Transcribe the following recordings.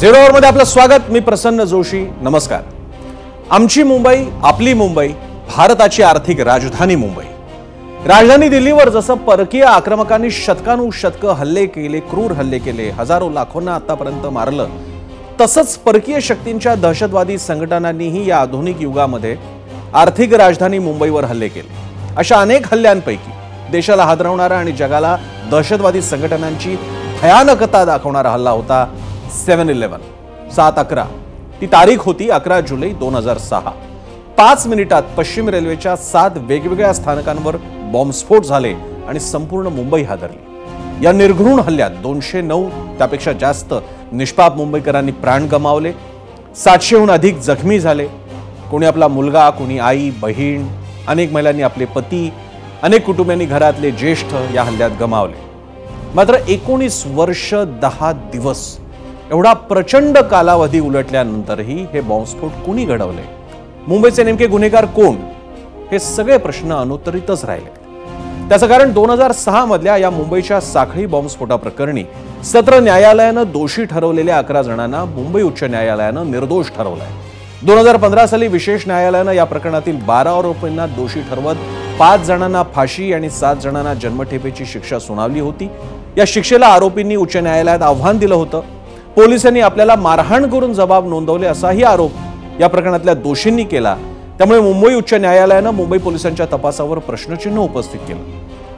Zero आवर मध्ये आपलं स्वागत। मी प्रसन्न जोशी। नमस्कार। आमची मुंबई, आपली मुंबई, भारताची आर्थिक राजधानी मुंबई। राजधानी दिल्लीवर जसं परकीय आक्रमकांनी शतकानुशतक हल्ले केले, क्रूर हल्ले केले, हजारो लाखोंना आतापर्यंत मारलं, तसंच परकीय शक्तींच्या दहशतवादी संघटनांनीही या आधुनिक युगामध्ये आर्थिक राजधानी मुंबईवर हल्ले केले। अशा अनेक हल्ल्यांपैकी देशाला हादरवणारा आणि जगाला दहशतवादी संघटनांची भयानकता दाखवणारा हल्ला होता 7/11 7/11। ती तारीख होती 11 जुलै 2006। 5 मिनिटात पश्चिम रेल्वेच्या 7 वेगवेगळ्या स्थानकांवर बॉम्बस्फोट झाले आणि संपूर्ण मुंबई हादरली। या निर्घृण हल्ल्यात 209 त्यापेक्षा जास्त निष्पाप मुंबईकरांनी प्राण गमावले, 700हून अधिक जखमी झाले। कोणी आपला मुलगा, कोणी आई, बहीण, अनेक महिलांनी आपले पती, अनेक कुटुंबियांनी घरातले ज्येष्ठ या हल्ल्यात गमावले। मात्र 19 वर्ष 10 दिवस एवढा प्रचंड कालावधी उलटल्यानंतरही हे बॉम्बस्फोट कुणी घडवले, मुंबईचे नेमके गुन्हेगार कोण, हे सगळे प्रश्न अनुत्तरितच राहिले। त्याचं कारण 2006 मधल्या या मुंबईच्या साखळी बॉम्बस्फोटाप्रकरणी सत्र न्यायालयानं दोषी ठरवलेल्या 11 जणांना मुंबई उच्च न्यायालयानं निर्दोष ठरवलंय। 2015 साली विशेष न्यायालयानं या प्रकरणातील 12 आरोपींना दोषी ठरवत 5 जणांना फाशी आणि 7 जणांना जन्मठेपेची शिक्षा सुनावली होती। या शिक्षेला आरोपींनी उच्च न्यायालयात आव्हान दिलं होतं। पोलिसांनी आपल्याला मारहाण करून जबाब नोंदवले असाही आरोप या प्रकरणातल्या दोषींनी केला। त्यामुळे मुंबई उच्च न्यायालयानं मुंबई पोलिसांच्या तपासावर प्रश्नचिन्ह उपस्थित केलं।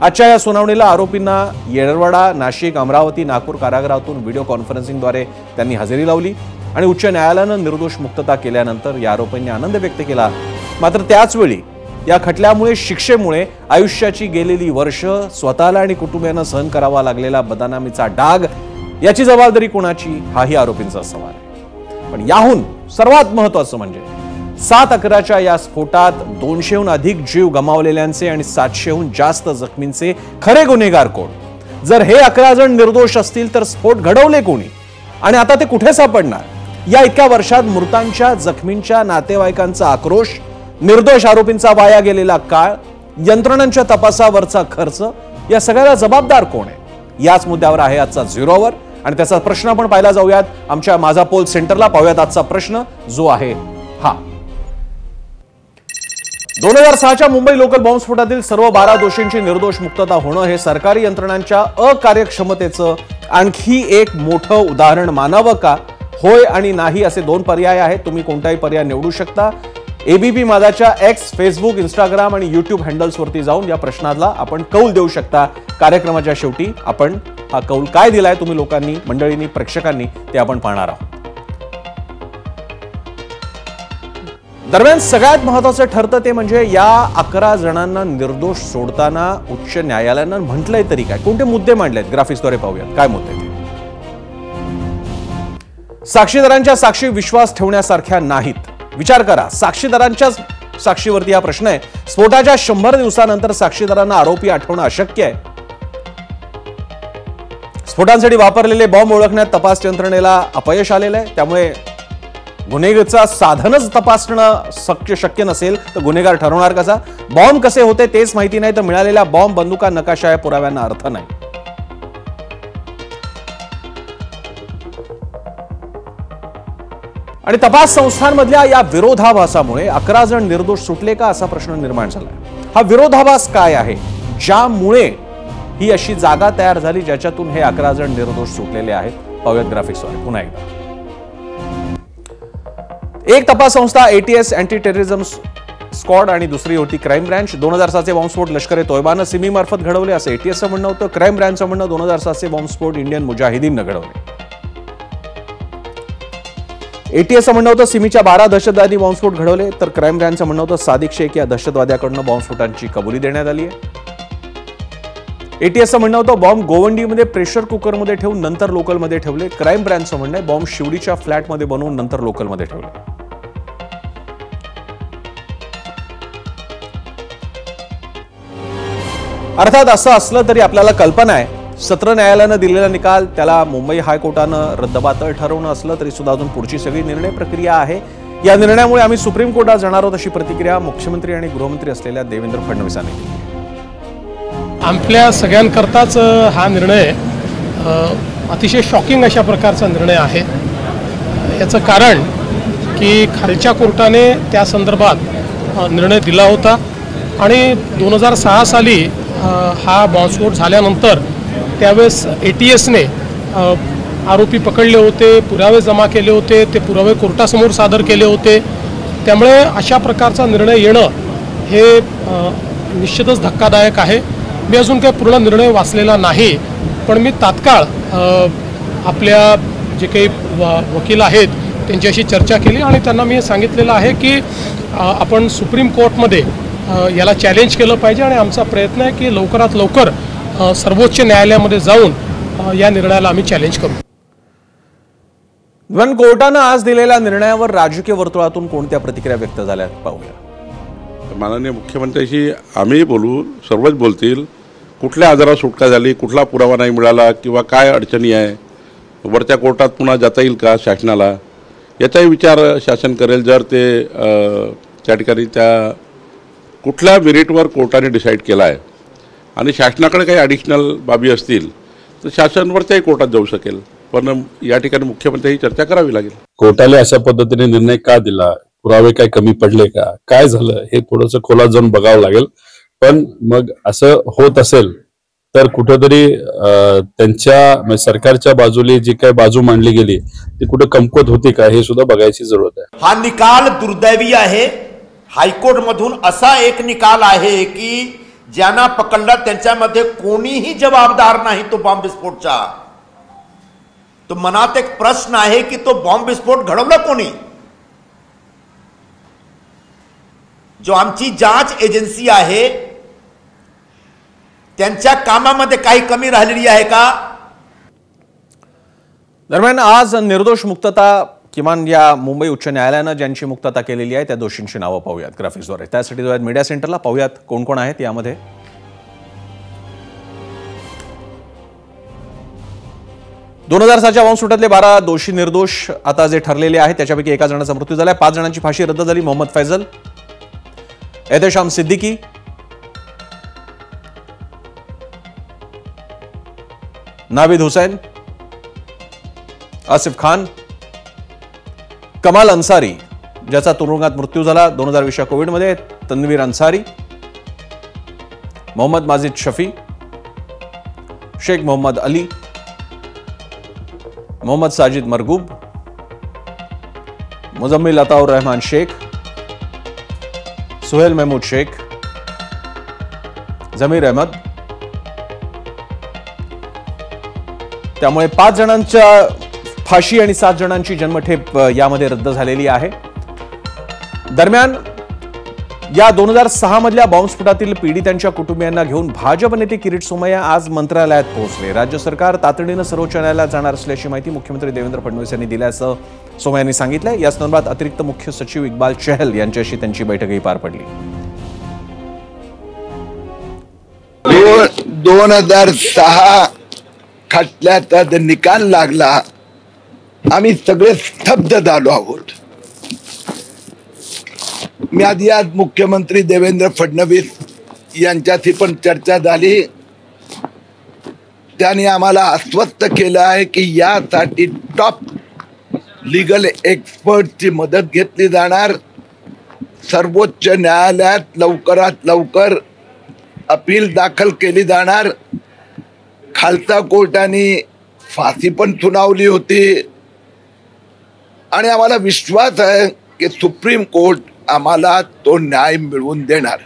आजच्या या सुनावणीला आरोपींना येरवडा, नाशिक, अमरावती, नागपूर कारागृहातून व्हिडिओ कॉन्फरन्सिंगद्वारे त्यांनी हजेरी लावली आणि उच्च न्यायालयानं निर्दोष मुक्तता केल्यानंतर या आरोपींनी आनंद व्यक्त केला। मात्र त्याच वेळी या खटल्यामुळे, शिक्षेमुळे आयुष्याची गेलेली वर्ष, स्वतःला आणि कुटुंबियांना सहन करावा लागलेला बदनामीचा डाग, याची जबाबदारी कोणाची, हाही आरोपींचा सवाल आहे। पण याहून सर्वात महत्त्वाचं म्हणजे 7/11च्या या स्फोटात 200हून अधिक जीव गमावलेल्यांचे आणि 700हून जास्त जखमींचे खरे गुन्हेगार कोण? जर हे 11 जण निर्दोष असतील तर स्फोट घडवले कोणी आणि आता ते कुठे सापडणार? या इतक्या वर्षात मृतांच्या, जखमींच्या नातेवाईकांचा आक्रोश, निर्दोष आरोपींचा वाया गेलेला काळ, यंत्रणांच्या तपासावरचा खर्च, या सगळ्याला जबाबदार कोण आहे? याच मुद्द्यावर आहे आजचा झिरो आवर आणि त्याचा प्रश्न आपण पाहिला जाऊयात आमच्या माझा पोल सेंटरला। पाहूयात आजचा प्रश्न, जो आहे हा। 2006च्या मुंबई लोकल बॉम्बस्फोटातील सर्व 12 दोषींची निर्दोष मुक्तता होणं हे सरकारी यंत्रणांच्या अकार्यक्षमतेचं आणखी एक मोठं उदाहरण मानावं का? होय आणि नाही असे 2 पर्याय आहेत। तुम्ही कोणताही पर्याय निवडू शकता। एबीपी माझाच्या एक्स, फेसबुक, इंस्टाग्राम आणि यूट्यूब हँडल्सवरती जाऊन या प्रश्नाला आपण कौल देऊ शकता। कार्यक्रमाच्या शेवटी आपण हा कौल काय दिलाय तुम्ही लोकांनी, मंडळींनी, प्रेक्षकांनी, ते आपण पाहणार आहोत। दरम्यान सगळ्यात महत्त्वाचं ठरतं ते म्हणजे या 11 जणांना निर्दोष सोडताना उच्च न्यायालयानं म्हटलंय तरी काय, कोणते मुद्दे मांडलेत ग्राफिक्सद्वारे पाहूयात काय मुद्दे ते। साक्षीदारांच्या साक्षी विश्वास ठेवण्यासारख्या नाहीत। विचार करा, साक्षीदारांच्याच साक्षीवरती हा प्रश्न आहे। स्फोटाच्या 100 दिवसानंतर साक्षीदारांना आरोपी आठवणं अशक्य आहे। स्फोटांसाठी वापरलेले बॉम्ब ओळखण्यात तपास यंत्रणेला अपयश आलेलं आहे। त्यामुळे गुन्हेगाराचं साधनच तपासणं शक्य नसेल तर गुन्हेगार ठरवणार कसा? बॉम्ब कसे होते तेच माहिती नाही तर मिळालेल्या बॉम्ब, बंदुका, नकाशा या पुराव्यांना अर्थ नाही। आणि तपास संस्थांमधल्या या विरोधाभासामुळे 11 जण निर्दोष सुटले का असा प्रश्न निर्माण झालाय। हा विरोधाभास काय आहे ज्यामुळे ही अशी जागा तयार झाली ज्याच्यातून हे 11 जण निर्दोष सुटलेले आहेत? पाहूयात ग्राफिक्सवर पुन्हा एकदा। एक तपास संस्था ATS अँटी टेररिझम स्क्वॉड आणि दुसरी होती क्राईम ब्रँच। 2006चे बॉम्बस्फोट लष्कर ए तोयबानं सिमी मार्फत घडवले असं ATSचं म्हणणं होतं। क्राईम ब्रँचचं म्हणणं 2006चे बॉम्बस्फोट इंडियन मुजाहिदीननं घडवले। ATSचं म्हणणं होतं सिमीच्या 12 दहशतवादी बॉम्बस्फोट घडवले, तर क्राईम ब्रँचचं म्हणणं होतं सादिक शेख या दहशतवाद्याकडून बॉम्बस्फोटांची कबुली देण्यात आली आहे। ATSचं म्हणणं होतं बॉम्ब गोवंडीमध्ये प्रेशर कुकरमध्ये ठेवून नंतर लोकलमध्ये ठेवले। क्राईम ब्रँचचं म्हणणं आहे बॉम्ब शिवडीच्या फ्लॅटमध्ये बनवून नंतर लोकलमध्ये ठेवले। अर्थात असं असलं तरी आपल्याला कल्पना आहे, सत्र न्यायालयानं दिलेला निकाल त्याला मुंबई हायकोर्टानं रद्दबातल ठरवणं असलं तरी सुद्धा अजून पुढची सगळी निर्णय प्रक्रिया आहे। या निर्णयामुळे आम्ही सुप्रीम कोर्टात जाणार आहोत अशी प्रतिक्रिया मुख्यमंत्री आणि गृहमंत्री असलेल्या देवेंद्र फडणवीसांनी दिली। आपल्या सगळ्यांकरताच हा निर्णय अतिशय शॉकिंग अशा प्रकारचा निर्णय आहे। याचं कारण की खालच्या कोर्टाने त्या संदर्भात निर्णय दिला होता आणि 2006 साली हा बॉम्बस्फोट झाल्यानंतर त्यावेळेस ATSने आरोपी पकडले होते, पुरावे जमा केले होते, ते पुरावे कोर्टासमोर सादर केले होते. त्यामुळे अशा प्रकारचा निर्णय येणं हे निश्चितच धक्कादायक आहे. मी अजून काही पूर्ण निर्णय वाचलेला नाही, पण मी तात्काळ आपल्या जे काही वकील आहेत त्यांच्याशी चर्चा केली आणि त्यांना मी सांगितलेलं आहे की आपण सुप्रीम कोर्टमध्ये याला चॅलेंज केलं पाहिजे आणि आमचा प्रयत्न आहे की लवकरात लवकर सर्वोच्च न्यायालयामध्ये जाऊन या निर्णयाला आम्ही चॅलेंज करू. पण कोर्टानं आज दिलेल्या निर्णयावर राजकीय वर्तुळातून कोणत्या प्रतिक्रिया व्यक्त झाल्या पाहूया. माननीय मुख्यमंत्र्यांशी आम्ही बोलू, सर्वच बोलतील. कुठल्या आजारात सुटका झाली, कुठला पुरावा नाही मिळाला किंवा काय अडचणी आहे, वरच्या कोर्टात पुन्हा जाता येईल का शासनाला, याचाही विचार शासन करेल. जर ते त्या ठिकाणी त्या कुठल्या मेरिटवर कोर्टाने डिसाईड केला आहे आणि शासनाकडे काही ॲडिशनल बाबी असतील तर शासन वरच्याही कोर्टात जाऊ शकेल. पण या ठिकाणी मुख्यमंत्री चर्चा करावी लागेल. कोर्टाने अशा पद्धतीने निर्णय का दिला, पुरावे काय कमी पडले का, काय झालं हे थोडंसं खोलात जाऊन बघावं लागेल. पण मग असं होत असेल तर कुठेतरी त्यांच्या सरकारच्या बाजूने जी काय बाजू मांडली गेली ती कुठे कमकुवत होती का हे सुद्धा बघायची जरूरत आहे. हा निकाल दुर्दैवी आहे. हायकोर्ट मधून असा एक निकाल आहे की ज्यांना पकडलं त्यांच्यामध्ये कोणीही जबाबदार नाही तो बॉम्बस्फोटचा. तो मनात एक प्रश्न आहे की तो बॉम्बस्फोट घडवला कोणी. जो आमची जांच एजन्सी आहे त्यांच्या कामामध्ये काही कमी राहिलेली आहे का. दरम्यान आज निर्दोष मुक्तता किमान या मुंबई उच्च न्यायालयानं ज्यांची मुक्तता केलेली आहे त्या दोषींची नावं पाहूयात ग्राफिक्सद्वारे. त्यासाठी जाऊयात मीडिया सेंटरला, पाहूयात कोण कोण आहेत यामध्ये. 2007च्या बॉम्बस्फोटातले 12 दोषी निर्दोष आता जे ठरलेले आहेत त्याच्यापैकी एका जणाचा मृत्यू झाला. 5 जणांची फाशी रद्द झाली. मोहम्मद फैजल, एहतेशाम सिद्दीकी, नाविद हुसैन, आसिफ खान, कमाल अन्सारी ज्याचा तुरुंगात मृत्यू झाला 2020च्या कोविडमध्ये, तन्वीर अन्सारी, मोहम्मद माजिद शफी, शेख मोहम्मद अली, मोहम्मद साजिद मरगूब, मुजम्मिल अताउर रहमान शेख, सुहेल महमूद शेख, जमीर अहमद. त्यामुळे 5 जणांच्या फाशी आणि 7 जणांची जन्मठेप यामध्ये रद्द झालेली आहे. दरम्यान या 2006 मधल्या बॉम्बस्फोटातील पीडितांच्या कुटुंबियांना घेऊन भाजप नेते किरीट सोमय्या आज मंत्रालयात पोहोचले. राज्य सरकार तातडीनं सर्वोच्च न्यायालयात जाणार असल्याची माहिती मुख्यमंत्री देवेंद्र फडणवीस यांनी दिल्याचं सोमय्यांनी सांगितलंय. या संदर्भात अतिरिक्त मुख्य सचिव इक्बाल चहल यांच्याशी त्यांची बैठकही पार पडली. 2006 खटल्याचा निकाल लागला, आम्ही सगळे स्तब्ध झालो आहोत. मी आधी आज मुख्यमंत्री देवेंद्र फडणवीस यांच्याशी पण चर्चा झाली. त्यांनी आम्हाला आश्वस्त केलं आहे की यासाठी टॉप लीगल एक्सपर्टची मदत घेतली जाणार. सर्वोच्च न्यायालयात लवकरात लवकर अपील दाखल केली जाणार. खालसा कोर्टाने फाशी पण सुनावली होती आणि आम्हाला विश्वास आहे की सुप्रीम कोर्ट आम्हाला तो न्याय मिळवून देणार.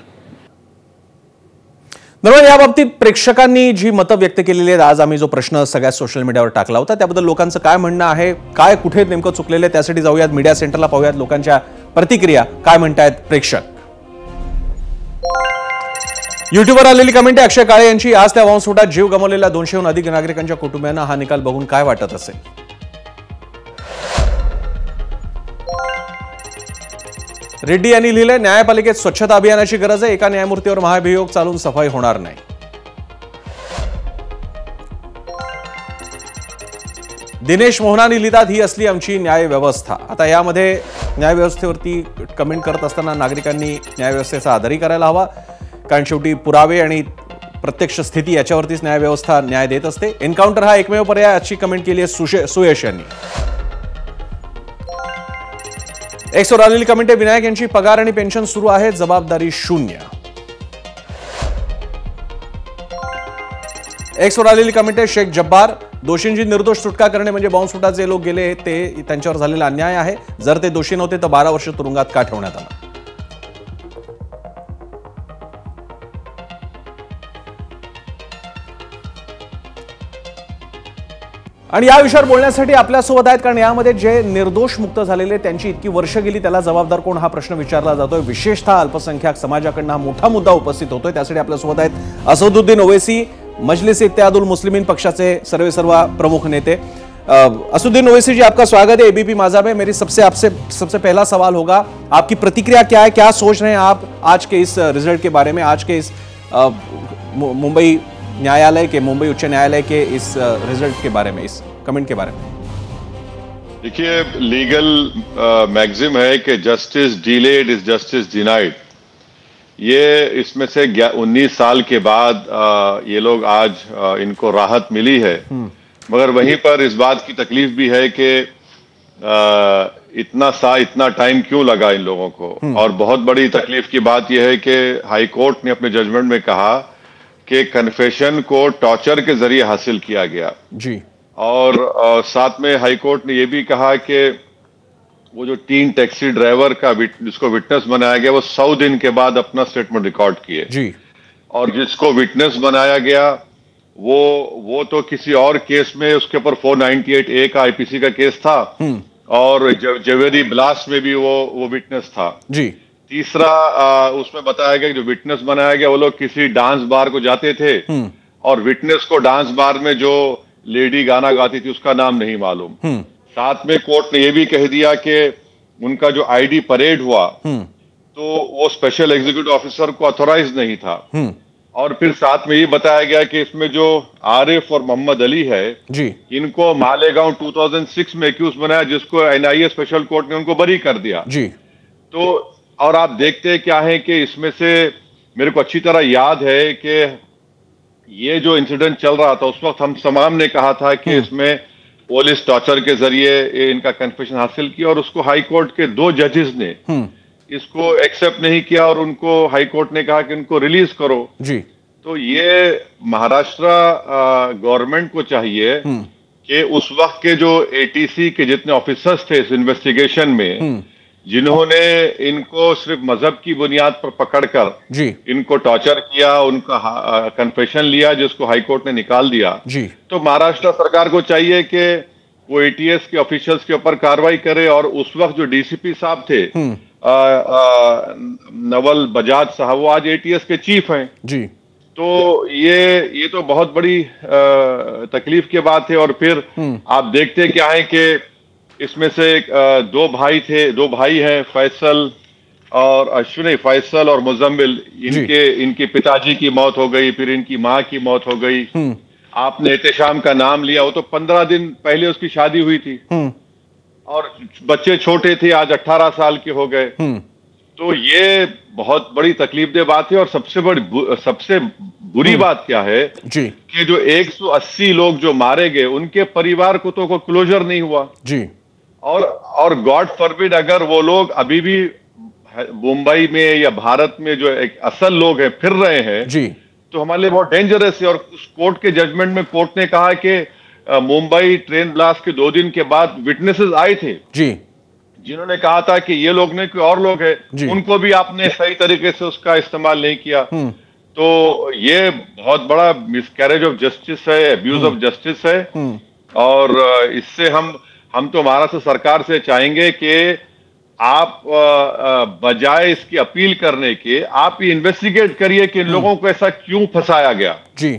दरम्यान या बाबतीत प्रेक्षकांनी जी मतं व्यक्त केलेली आहेत, आज आम्ही जो प्रश्न सगळ्या सोशल मीडियावर टाकला होता त्याबद्दल लोकांचं काय म्हणणं आहे, काय कुठे नेमकं चुकलेलं आहे, त्यासाठी जाऊयात मीडिया सेंटरला, पाहूयात लोकांच्या प्रतिक्रिया काय म्हणतायत प्रेक्षक. युट्यूबवर आलेली कमेंट आहे अक्षय काळे यांची. आज त्या बॉम्बस्फोटात जीव गमावलेल्या 200हून अधिक नागरिकांच्या कुटुंबियांना हा निकाल बघून काय वाटत असेल. रेड्डी यांनी लिहिले, न्यायपालिकेत स्वच्छता अभियानाची गरज आहे. एका न्यायमूर्तीवर महाभियोग चालून सफाई होणार नाही. दिनेश मोहनानी लिहितात, ही असली आमची न्यायव्यवस्था. आता यामध्ये न्यायव्यवस्थेवरती कमेंट करत असताना नागरिकांनी न्यायव्यवस्थेचा आदरही करायला हवा, कारण शेवटी पुरावे आणि प्रत्यक्ष स्थिती याच्यावरतीच न्यायव्यवस्था न्याय देत असते. एन्काउंटर हा एकमेव पर्याय अशी कमेंट केली आहे सुयश यांनी. एक्स वर आलेली कमेंट आहे, विनायक यांची पगार आणि पेन्शन सुरू आहे, जबाबदारी शून्य. एक्स वर आलेली कमेंट आहे, शेख जब्बार, दोषींची निर्दोष सुटका करणे म्हणजे बॉम्बस्फोटाचे लोक गेले ते त्यांच्यावर झालेला अन्याय आहे. जर ते दोषी नव्हते तर 12 वर्ष तुरुंगात का ठेवण्यात आलं. आणि या विषयावर बोलण्यासाठी आपल्यासोबत आहेत, कारण यामध्ये जे निर्दोष मुक्त झालेले त्यांची इतकी वर्ष गेली त्याला जबाबदार कोण हा प्रश्न विचारला जातोय. विशेषतः अल्पसंख्याक समाजाकडून हा मोठा मुद्दा उपस्थित होतोय. त्यासाठी आपल्यासोबत आहेत असदुद्दीन ओवैसी, मजलिस इत्तेहादुल मुस्लिमीन पक्षाचे सर्वेसर्वा प्रमुख नेते. असदुद्दीन ओवैसी जी, आपका स्वागत है एबीपी माझा में. मेरी सबसे पहला सवाल होगा, आपकी प्रतिक्रिया क्या है, क्या सोच रहे हैं आप आज के इस रिजल्ट के बारे में, आज के इस मुंबई उच्च न्यायालय के इस रिजल्ट के बारे में, इस कमेंट के बारे में? देखिए, लीगल मैक्सिम है कि justice delayed is justice denied. ये इसमें से 19 साल के बाद ये लोग आज इनको राहत मिली है, मगर वहीं पर इस बात की तकलीफ भी है कि इतना टाइम क्यों लगा इन लोगों को. और बहुत बड़ी तकलीफ की बात यह है कि हाई कोर्ट ने अपने जजमेंट में कहा कि कन्फेशन को टॉर्चर के जरिए हासिल किया गया जी. और साथ में हाई कोर्ट ने यह भी कहा कि वो जो 3 टैक्सी ड्राइवर का जिसको विटनेस बनाया गया वो 100 दिन के बाद अपना स्टेटमेंट रिकॉर्ड किए जी. और जिसको विटनेस बनाया गया वो तो किसी और केस में उसके ऊपर 498A का आईपीसी का केस था, और जवेरी ब्लास्ट में भी वो विटनेस था जी. तीसरा उसमें बताया गया कि जो विटनेस बनाया गया वो लोग किसी डांस बार को जाते थे और विटनेस को डांस बार में जो लेडी गाना गाती थी उसका नाम नहीं मालूम. साथ में कोर्ट ने यह भी कह दिया कि उनका जो आईडी परेड हुआ तो वो स्पेशल एग्जीक्यूटिव ऑफिसर को ऑथोराइज नहीं था. और फिर साथ में ये बताया गया कि इसमें जो आरिफ और मोहम्मद अली है जी, इनको मालेगांव 2006 में एक्यूज बनाया, जिसको एनआईए स्पेशल कोर्ट ने उनको बरी कर दिया जी. तो और आप देखते क्या है कि इसमें से मेरे को अच्छी तरह याद है कि ये जो इंसिडेंट चल रहा था उस वक्त हम तमाम ने कहा था कि इसमें पुलिस टॉर्चर के जरिए इनका कन्फेशन हासिल किया, और उसको हाई कोर्ट के 2 जजेस ने इसको एक्सेप्ट नहीं किया और उनको हाई कोर्ट ने कहा कि इनको रिलीज करो जी. तो ये महाराष्ट्र गवर्नमेंट को चाहिए कि उस वक्त के जो एटीसी के जितने ऑफिसर्स थे इस इन्वेस्टिगेशन में, जिन्होंने इनको सिर्फ मजहब की बुनियाद पर पकड़कर जी इनको टॉर्चर किया, उनका कन्फेशन लिया जिसको हाई कोर्ट ने निकाल दिया जी. तो महाराष्ट्र सरकार को चाहिए कि वो एटीएस के ऑफिशियल्स के ऊपर कार्रवाई करे. और उस वक्त जो डीसीपी साहब थे नवल बजाज साहब, वो आज एटीएस के चीफ हैं जी. तो ये तो बहुत बड़ी तकलीफ की बात है. और फिर आप देखते क्या है कि इसमें से 2 भाई हैं, फैसल और अश्विनी, फैसल और मुजम्मिल. इनके पिताजी की मौत हो गई, फिर इनकी माँ की मौत हो गई. आपने एहतेशाम का नाम लिया, वो तो 15 दिन पहले उसकी शादी हुई थी और बच्चे छोटे थे, आज 18 साल के हो गए. तो ये बहुत बड़ी तकलीफदेह बात है. और सबसे बुरी बात क्या है जी कि जो 180 लोग जो मारे गए उनके परिवार को तो कोई क्लोजर नहीं हुआ जी. और गॉड फॉरबिड अगर वो लोग अभी भी मुंबई में या भारत में जो एक असल लोग हैं फिर रहे हैं जी, तो हमारे लिए बहुत डेंजरस है. और उस कोर्ट के जजमेंट में कोर्ट ने कहा कि मुंबई ट्रेन ब्लास्ट के 2 दिन के बाद विटनेसेस आए थे जी, जिन्होंने कहा था कि ये लोग नहीं कोई और लोग हैं, उनको भी आपने सही तरीके से उसका इस्तेमाल नहीं किया. तो ये बहुत बड़ा मिसकैरेज ऑफ जस्टिस है, एब्यूज ऑफ जस्टिस है. और इससे हम तो महाराष्ट्र सरकार से चाहेंगे कि आप बजाय इसकी अपील करने के आप ये इन्वेस्टिगेट करिए कि इन लोगों को ऐसा क्यों फंसाया गया जी,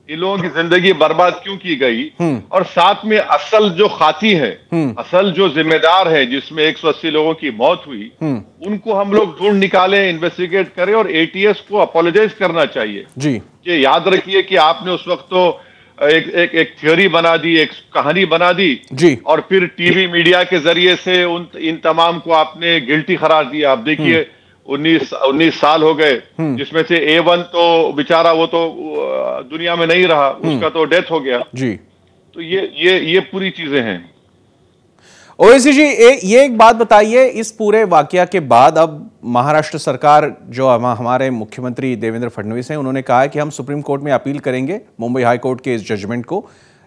इन लोगों की जिंदगी बर्बाद क्यों की गई. और साथ में असल जो खाती है, असल जो जिम्मेदार है जिसमें 180 लोगों की मौत हुई, उनको हम लोग ढूंढ निकालें, इन्वेस्टिगेट करें. और एटीएस को अपोलोजाइज करना चाहिए जी. कि याद रखिए कि आपने उस वक्त तो एक थ्योरी बना दी, एक कहानी बना दी जी, और फिर टीवी मीडिया के जरिए से इन तमाम को आपने गिल्टी करार दिया. आप देखिए 19 साल हो गए, जिसमें से A1 तो बेचारा वो तो दुनिया में नहीं रहा, उसका तो डेथ हो गया जी. तो ये पूरी चीजें हैं. ओवैसी जी, ये एक बात बताइए, इस पूरे वाकया के बाद अब महाराष्ट्र सरकार, जो हमारे मुख्यमंत्री देवेंद्र फडणवीस हैं, उन्होंने कहा है कि हम सुप्रीम कोर्ट में अपील करेंगे मुंबई हाई कोर्ट के इस जजमेंट को।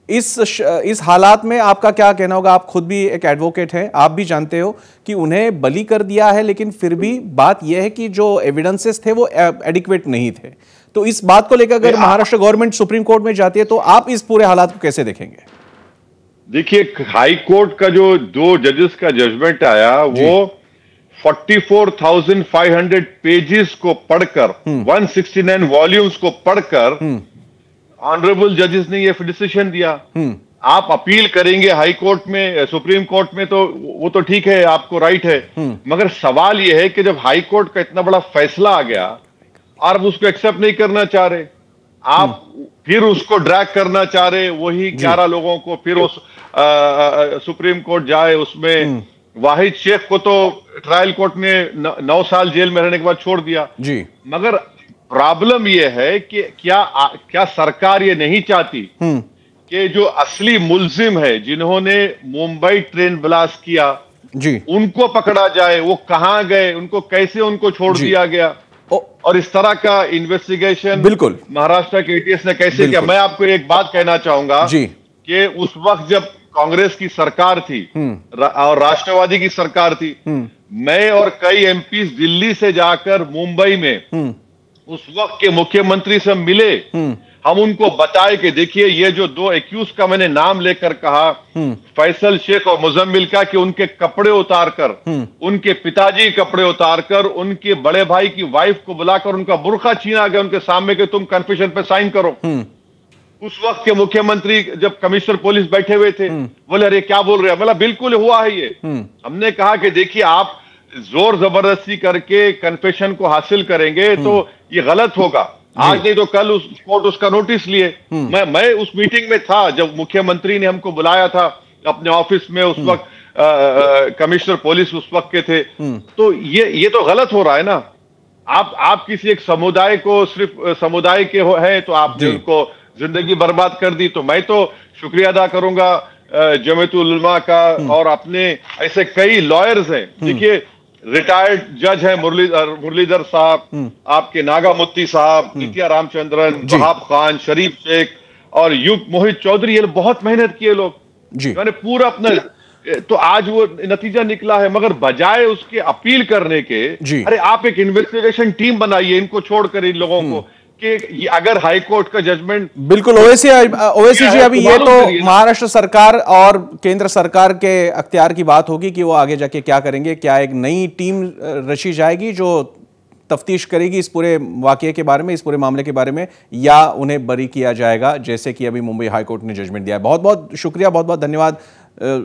इस हालात में आपका क्या कहना होगा? आप खुद भी एक एडवोकेट हैं, आप भी जानते हो कि उन्हें बली कर दिया है, लेकिन फिर भी बात यह है कि जो एविडेंसेस थे वो एडिक्वेट नहीं थे। तो इस बात को लेकर अगर महाराष्ट्र गवर्नमेंट सुप्रीम कोर्ट में जाती है तो आप इस पूरे हालात को कैसे देखेंगे? देखिए, हाई कोर्ट का जो 2 जजेस का जजमेंट आया वो 44,500 पेजेस को पढ़कर, 169 वॉल्यूम्स को पढ़कर ऑनरेबल जजेस ने ये डिसीजन दिया। आप अपील करेंगे हाई कोर्ट में, सुप्रीम कोर्ट में, तो वो तो ठीक है, आपको राइट है, मगर सवाल ये है कि जब हाई कोर्ट का इतना बड़ा फैसला आ गया और आप उसको एक्सेप्ट नहीं करना चाह रहे, आप फिर उसको ड्रैग करना चाह रहे, वही 11 लोगों को फिर उस सुप्रीम कोर्ट जाए, उसमें वाहिद शेख को तो ट्रायल कोर्ट ने 9 साल जेल में रहने के बाद छोड़ दिया जी। मगर प्रॉब्लम यह है कि क्या सरकार ये नहीं चाहती कि जो असली मुल्जिम है, जिन्होंने मुंबई ट्रेन ब्लास्ट किया जी, उनको पकड़ा जाए, वो कहां गए, उनको कैसे उनको छोड़ दिया गया, और इस तरह का इन्वेस्टिगेशन बिल्कुल महाराष्ट्र के एटीएस ने कैसे किया। मैं आपको एक बात कहना चाहूंगा कि उस वक्त जब कांग्रेस की सरकार थी और राष्ट्रवादी की सरकार थी, मैं और कई एमपीज दिल्ली से जाकर मुंबई में उस वक्त के मुख्यमंत्री से मिले, हम उनको बताए कि देखिए ये जो 2 एक्यूज का मैंने नाम लेकर कहा, फैसल शेख और मुजम्मिल का, कि उनके कपड़े उतारकर, उनके पिताजी के कपड़े उतारकर, उनके बड़े भाई की वाइफ को बुलाकर उनका बुर्का छीना गया उनके सामने कि तुम कन्फेशन पे साइन करो। उस वक्त के मुख्यमंत्री जब कमिश्नर पुलिस बैठे हुए थे, बोले अरे क्या बोल रहे हैं, बोला बिल्कुल हुआ है ये। हमने कहा कि देखिए आप जोर जबरदस्ती करके कन्फेशन को हासिल करेंगे तो ये गलत होगा, आज नहीं तो कल उस कोर्ट उसका नोटिस लिए। मैं उस मीटिंग में था जब मुख्यमंत्री ने हमको बुलाया था अपने ऑफिस में, उस वक्त कमिश्नर पुलिस उस वक्त के थे। तो ये तो गलत हो रहा है ना। आप किसी एक समुदाय को, सिर्फ समुदाय के है तो आपने उनको जिंदगी बर्बाद कर दी। तो मैं तो शुक्रिया अदा करूंगा जमीयतुल उलमा का, और अपने ऐसे कई लॉयर्स हैं। देखिए रिटायर्ड जज है मुरलीधर साहब, आपके नागा मुफ्ती साहब, नित्या रामचंद्रन, वहाब खान, शरीफ शेख और युग मोहित चौधरी, ये बहुत मेहनत किए लोग, मैंने पूरा अपना, तो आज वो नतीजा निकला है। मगर बजाय उसके अपील करने के, अरे आप एक इन्वेस्टिगेशन टीम बनाइए, इनको छोड़कर इन लोगों को, कि अगर हाई कोर्ट का जजमेंट बिल्कुल। ओवैसी जी, अभी ये तो महाराष्ट्र सरकार और केंद्र सरकार के अख्तियार की बात होगी कि वो आगे जाके क्या करेंगे। क्या एक नई टीम रची जाएगी जो तफ्तीश करेगी इस पूरे वाकये के बारे में, इस पूरे मामले के बारे में, या उन्हें बरी किया जाएगा जैसे कि अभी मुंबई हाई कोर्ट ने जजमेंट दिया है? बहुत बहुत शुक्रिया, बहुत बहुत धन्यवाद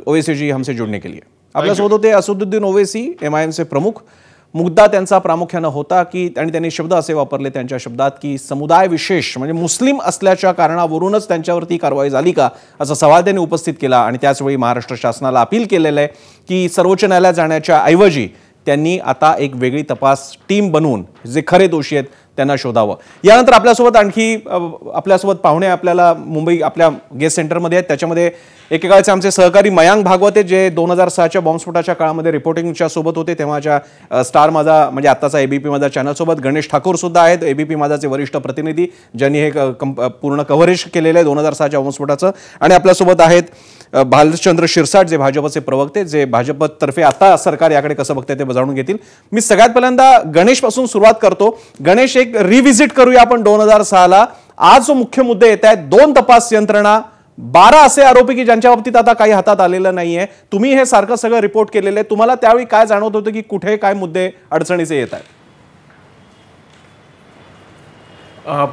ओवैसी जी हमसे जुड़ने के लिए। आपल्या सोबत होते असदुद्दीन ओवैसी, MIMचे प्रमुख। मुद्दा त्यांचा प्रामुख्यानं होता की त्यांनी शब्द असे वापरले त्यांच्या शब्दात की समुदाय विशेष म्हणजे मुस्लिम असल्याच्या कारणावरूनच त्यांच्यावरती कारवाई झाली का, असा सवाल त्यांनी उपस्थित केला। आणि त्याचवेळी महाराष्ट्र शासनाला अपील केलेलं आहे की सर्वोच्च न्यायालयात जाण्याच्या ऐवजी त्यांनी आता एक वेगळी तपास टीम बनवून जे खरे दोषी आहेत त्यांना शोधावं। यानंतर आपल्यासोबत पाहुणे आपल्याला मुंबई आपल्या गेस्ट सेंटरमध्ये आहेत। त्याच्यामध्ये एकेकाळचे आमचे सहकारी मयांक भागवते, जे 2006च्या बॉम्बस्फोटाच्या काळामध्ये रिपोर्टिंगच्या सोबत होते, तेव्हाच्या स्टार माझा म्हणजे आत्ताचा ABP माझा चॅनल सोबत गणेश ठाकूर सुद्धा आहेत, ABP माझाचे वरिष्ठ प्रतिनिधी, ज्यांनी हे पूर्ण कव्हरेज केलेलं आहे 2006च्या बॉम्बस्फोटाचं। आणि आपल्यासोबत आहेत भालचंद्र शिरसाट, जे भाजपचे प्रवक्ते, जे भाजपतर्फे आता सरकार याकडे कसं बघते ते जाणून घेतील। मी सगळ्यात पहिल्यांदा गणेश पासून सुरुवात करतो। गणेश, एक रिव्हिजिट करूया आपण 2006ला। आज जो मुख्य मुद्दे येत आहेत, 2 तपास यंत्रणा, 12 असे आरोपी की ज्यांच्या बाबतीत आता काही हातात आलेलं नाहीये। तुम्ही हे सारखं सगळं रिपोर्ट केलेलं आहे, तुम्हाला त्यावेळी काय जाणवत होतं की कुठे काय मुद्दे अडचणीचे येत आहेत?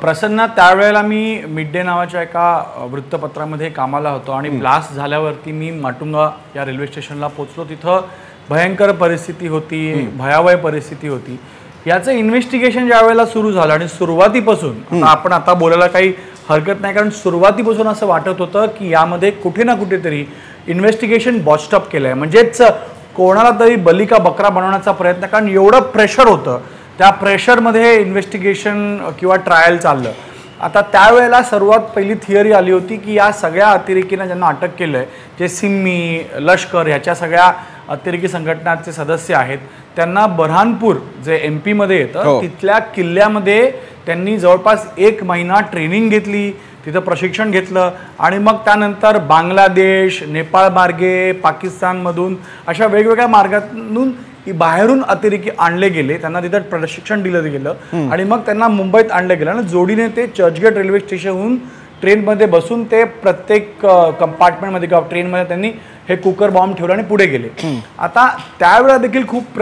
प्रसन्न, त्यावेळेला मी मिड डे नावाच्या एका वृत्तपत्रामध्ये कामाला होतो आणि ब्लास्ट झाल्यावरती मी माटुंगा या रेल्वे स्टेशनला पोहोचलो। तिथं भयंकर परिस्थिती होती, भयावह परिस्थिती होती। याचं इन्व्हेस्टिगेशन ज्या वेळेला सुरू झालं आणि सुरुवातीपासून आपण आता बोलायला काही हरकत नाही, कारण सुरुवातीपासून असं वाटत होतं की यामध्ये कुठे ना कुठेतरी इन्व्हेस्टिगेशन बॉस्टअप केलंय, म्हणजेच कोणाला तरी बली का बकरा बनवण्याचा प्रयत्न, कारण एवढं प्रेशर होतं, त्या प्रेशरमध्ये इन्व्हेस्टिगेशन किंवा ट्रायल चाललं। आता त्यावेळेला सर्वात पहिली थिअरी आली होती की या सगळ्या अतिरेकींना ज्यांना अटक केलं आहे, जे सिम्मी, लष्कर ह्याच्या सगळ्या अतिरेकी संघटनाचे सदस्य आहेत, त्यांना बऱ्हाणपूर जे MP मध्ये येतं तिथल्या किल्ल्यामध्ये त्यांनी जवळपास 1 महिना ट्रेनिंग घेतली, तिथं प्रशिक्षण घेतलं आणि मग त्यानंतर बांगलादेश, नेपाळ मार्गे, पाकिस्तानमधून अशा वेगवेगळ्या मार्गातून बाहेरून अतिरेकी आणले गेले, त्यांना तिथं प्रशिक्षण दिलं गेलं आणि मग त्यांना मुंबईत आणलं गेलं आणि जोडीने ते चर्चगेट रेल्वे स्टेशनहून ट्रेनमध्ये बसून ते प्रत्येक कंपार्टमेंटमध्ये किंवा ट्रेनमध्ये त्यांनी हे कुकर बॉम्ब ठेवले आणि पुढे गेले. आता त्यावेळेला देखील खूप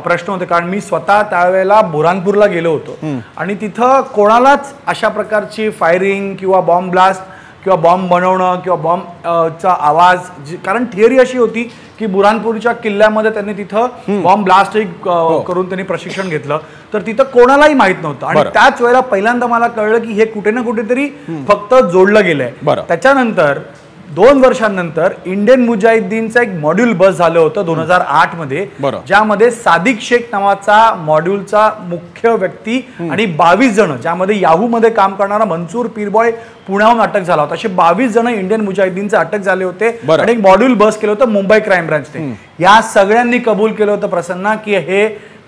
प्रश्न होते, कारण मी स्वतः त्यावेळेला बुरहानपूरला गेलो होतो आणि तिथं कोणालाच अशा प्रकारची फायरिंग किंवा बॉम्ब ब्लास्ट किंवा बॉम्ब बनवणं किंवा बॉम्बचा आवाज, कारण थिअरी अशी होती की बुरहानपूरच्या किल्ल्यामध्ये त्यांनी तिथं बॉम्ब ब्लास्ट करून त्यांनी प्रशिक्षण घेतलं, तर तिथं कोणालाही माहित नव्हतं आणि त्याच वेळेला पहिल्यांदा मला कळलं की हे कुठे ना कुठेतरी फक्त जोडलं गेलंय. त्याच्यानंतर 2 वर्षांनंतर इंडियन मुजाहिदीनचं एक मॉड्यूल बस झालं होतं 2008 मध्ये, ज्यामध्ये सादिक शेख नावाचा मॉड्यूलचा मुख्य व्यक्ती आणि 22 जण, ज्यामध्ये याहू मध्ये काम करणारा मंसूर पीरबॉय पुण्याहून अटक झाला होता, असे 22 जण इंडियन मुजाहिदीनचे अटक झाले होते आणि एक मॉड्यूल बस केलं होतं मुंबई क्राईम ब्रांचने. या सगळ्यांनी कबूल केलं होतं प्रसन्ना की हे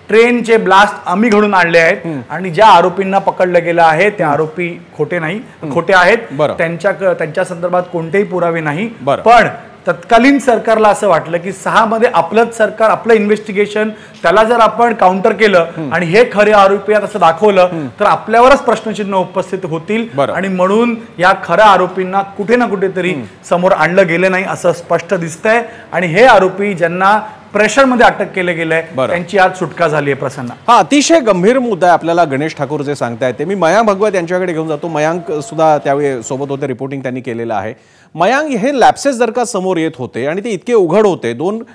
ट्रेनचे ब्लास्ट आम्ही घडून आणले आहेत आणि ज्या आरोपींना पकडलं गेलं आहे ते आरोपी खोटे आहेत, त्यांच्या संदर्भात कोणतेही पुरावे नाही. पण तत्कालीन सरकारला असं वाटलं की 6 मध्ये आपलंच सरकार, आपलं इन्व्हेस्टिगेशन, त्याला जर आपण काउंटर केलं आणि हे खरे आरोपी आहेत असं दाखवलं तर आपल्यावरच प्रश्नचिन्ह उपस्थित होतील आणि म्हणून या खऱ्या आरोपींना कुठे ना कुठेतरी समोर आणलं गेलं नाही असं स्पष्ट दिसतंय आणि हे आरोपी ज्यांना प्रेशरमध्ये अटक केले गेलंय त्यांची आज सुटका झाली आहे. प्रसन्न, हा अतिशय गंभीर मुद्दा आहे आपल्याला गणेश ठाकूर जे सांगतायत ते. मी मयांक भगवत यांच्याकडे घेऊन जातो. मयांक सुद्धा त्यावेळी सोबत होते, रिपोर्टिंग त्यांनी केलेलं आहे. मयांक, हे लॅप्सेस जर का समोर येत होते आणि ते इतके उघड होते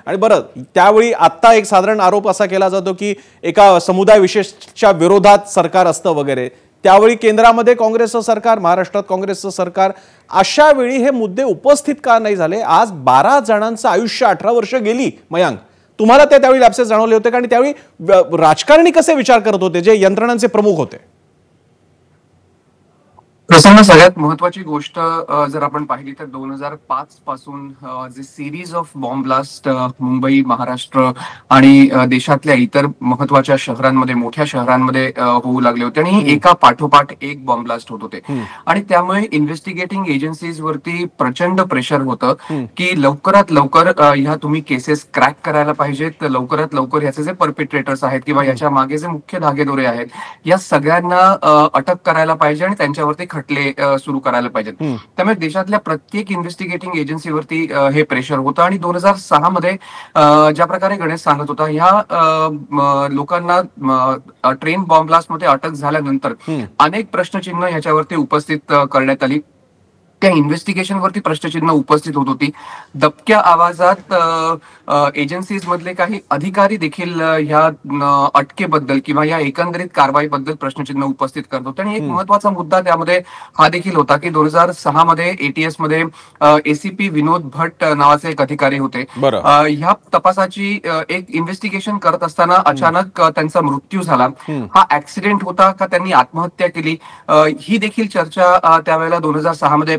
आणि बरं त्यावेळी आत्ता एक साधारण आरोप असा केला जातो की एका समुदाय विशेषच्या विरोधात सरकार असतं वगैरे, त्यावेळी केंद्रामध्ये काँग्रेसचं सरकार, महाराष्ट्रात काँग्रेसचं सरकार, अशा वेळी हे मुद्दे उपस्थित का नाही झाले? आज 12 जणांचं आयुष्य, 18 वर्ष गेली. मयांक, तुम्हाला त्यावेळी लॅप्सेस जाणवले होते आणि त्यावेळी राजकारणी कसे विचार करत होते जे यंत्रणांचे प्रमुख होते? प्रसन्न, सगळ्यात महत्वाची गोष्ट जर आपण पाहिली तर 2005 पासून जे series of bomb blast Mumbai, Maharashtra आणि देशातल्या इतर महत्वाच्या शहरांमध्ये, मोठ्या शहरांमध्ये होऊ लागले होते आणि एका पाठोपाठ एक बॉम्ब ब्लास्ट होत होते आणि त्यामुळे इन्व्हेस्टिगेटिंग एजन्सीज वरती प्रचंड प्रेशर होतं की लवकरात लवकर ह्या तुम्ही केसेस क्रॅक करायला पाहिजेत, लवकरात लवकर ह्याचे जे परपेट्रेटर्स आहेत किंवा याच्या मागे जे मुख्य धागेदोरे आहेत या सगळ्यांना अटक करायला पाहिजे आणि त्यांच्यावरती खटले सुरू करायला पाहिजेत. त्यामुळे देशातल्या प्रत्येक इन्व्हेस्टिगेटिंग एजन्सीवरती हे प्रेशर होतं आणि 2006 मध्ये ज्या प्रकारे गणेश सांगत होता, ह्या लोकांना ट्रेन बॉम्ब ब्लास्ट मध्ये अटक झाल्यानंतर अनेक प्रश्नचिन्ह ह्याच्यावरती उपस्थित करण्यात आली. त्या इन्व्हेस्टिगेशन वरती प्रश्नचिन्ह उपस्थित होत होती. दबक्या आवाजात एजन्सीज मधले काही अधिकारी देखील ह्या अटकेबद्दल किंवा या एकंदरीत कारवाईबद्दल प्रश्नचिन्ह उपस्थित करत होते आणि एक महत्वाचा मुद्दा त्यामध्ये हा देखील होता की 2006 मध्ये ATS मध्ये ACP विनोद भट्ट नावाचे एक अधिकारी होते. ह्या तपासाची एक इन्व्हेस्टिगेशन करत असताना अचानक त्यांचा मृत्यू झाला. हा ऍक्सिडेंट होता का त्यांनी आत्महत्या केली, ही देखील चर्चा त्यावेळेला 2006 मध्ये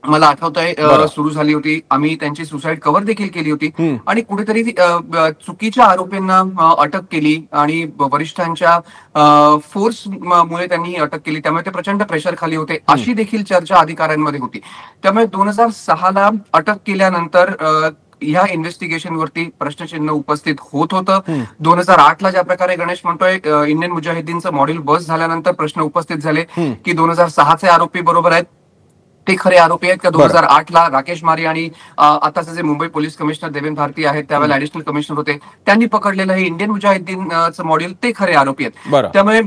मला आठवतंय सुरू झाली होती. आम्ही त्यांची सुसाईड कव्हर देखील केली होती आणि कुठेतरी चुकीच्या आरोपींना अटक केली आणि वरिष्ठांच्या फोर्स मुळे त्यांनी अटक केली, त्यामुळे ते प्रचंड प्रेशर खाली होते, अशी देखील चर्चा अधिकाऱ्यांमध्ये होती. त्यामुळे 2006ला अटक केल्यानंतर ह्या इन्व्हेस्टिगेशन वरती प्रश्नचिन्ह उपस्थित होत होतं. 2008ला ज्या प्रकारे गणेश म्हणतोय इंडियन मुजाहिदीनचं मॉड्यूल बस झाल्यानंतर प्रश्न उपस्थित झाले की 2006चे आरोपी बरोबर आहेत, ते खरे आरोपी आहेत का? 2008ला राकेश मारी आणि आताचे जे मुंबई पोलीस कमिशनर देवेंद्र भारती आहेत, त्यावेळेला ऍडिशनल कमिशनर होते, त्यांनी पकडलेलं हे इंडियन मुजाहिदीनचं मॉड्यूल, ते खरे आरोपी आहेत. त्यामुळे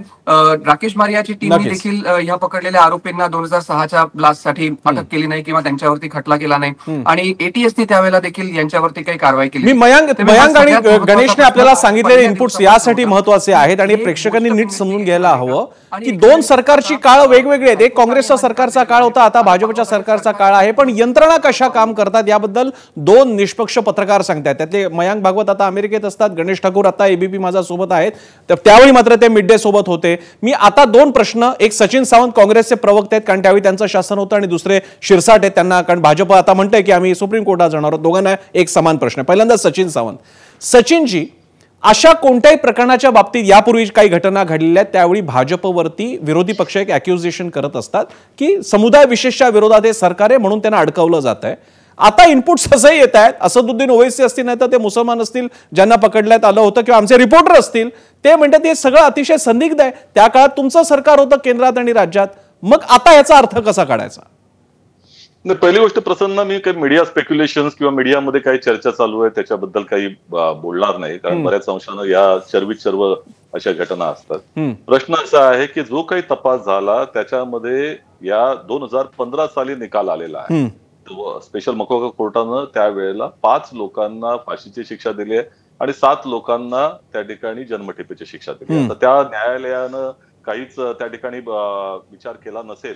राकेश मारियाची टीमने देखील ह्या पकडलेल्या आरोपींना 2006च्या ब्लास्टसाठी अटक केली नाही किंवा त्यांच्यावरती खटला केला नाही आणि ATSने त्यावेळेला देखील यांच्यावरती काही कारवाई केली. मयांक आणि गणेशने आपल्याला सांगितलेले इनपुट्स यासाठी महत्वाचे आहेत आणि प्रेक्षकांनी नीट समजून घ्यायला हवं की 2 सरकारची काळ वेगवेगळी आहेत. एक काँग्रेसचा सरकारचा काळ होता, आता भाजप भाजपच्या सरकारचा काळ आहे, पण यंत्रणा कशा काम करतात याबद्दल दोन निष्पक्ष पत्रकार सांगतात. त्यातले मयांक भागवत आता अमेरिकेत असतात, गणेश ठाकूर आता एबीपी माझा सोबत आहेत, तर त्यावेळी मात्र ते मिड डे सोबत होते. मी आता दोन प्रश्न, एक सचिन सावंत काँग्रेसचे प्रवक्ते आहेत कारण त्यावेळी त्यांचं शासन होतं, आणि दुसरे शिरसाट आहेत त्यांना, कारण भाजप आता म्हणतंय की आम्ही सुप्रीम कोर्टात जाणार आहोत. दोघांना एक समान प्रश्न. पहिल्यांदा सचिन सावंत. सचिनजी, अशा कोणत्याही प्रकरणाच्या बाबतीत यापूर्वी काही घटना घडलेल्या आहेत त्यावेळी भाजपवरती विरोधी पक्ष एक अॅक्युजेशन करत असतात की समुदाय विशेषच्या विरोधात हे सरकार आहे म्हणून त्यांना अडकवलं जात आहे. आता इनपुट्स असंही येत आहेत, असदुद्दीन ओवैसी असतील, नाही तर ते मुसलमान असतील ज्यांना पकडण्यात आलं होतं, किंवा आमचे रिपोर्टर असतील, ते म्हणतात हे सगळं अतिशय संदिग्ध आहे. त्या काळात तुमचं सरकार होतं केंद्रात आणि राज्यात, मग आता याचा अर्थ कसा काढायचा? पहिली गोष्ट प्रसन्न, मी काही मीडिया स्पेक्युलेशन्स किंवा मीडियामध्ये काही चर्चा चालू आहे त्याच्याबद्दल काही बोलणार नाही, कारण बऱ्याच अंशानं या चर्वित सर्व अशा घटना असतात. प्रश्न असा आहे की जो काही तपास झाला त्याच्यामध्ये या 2015 साली निकाल आलेला आहे. स्पेशल मकोका कोर्टानं त्यावेळेला 5 लोकांना फाशीची शिक्षा दिली आहे आणि 7 लोकांना त्या ठिकाणी जन्मठेपेची शिक्षा दिली. आता त्या न्यायालयानं काहीच त्या ठिकाणी विचार केला नसेल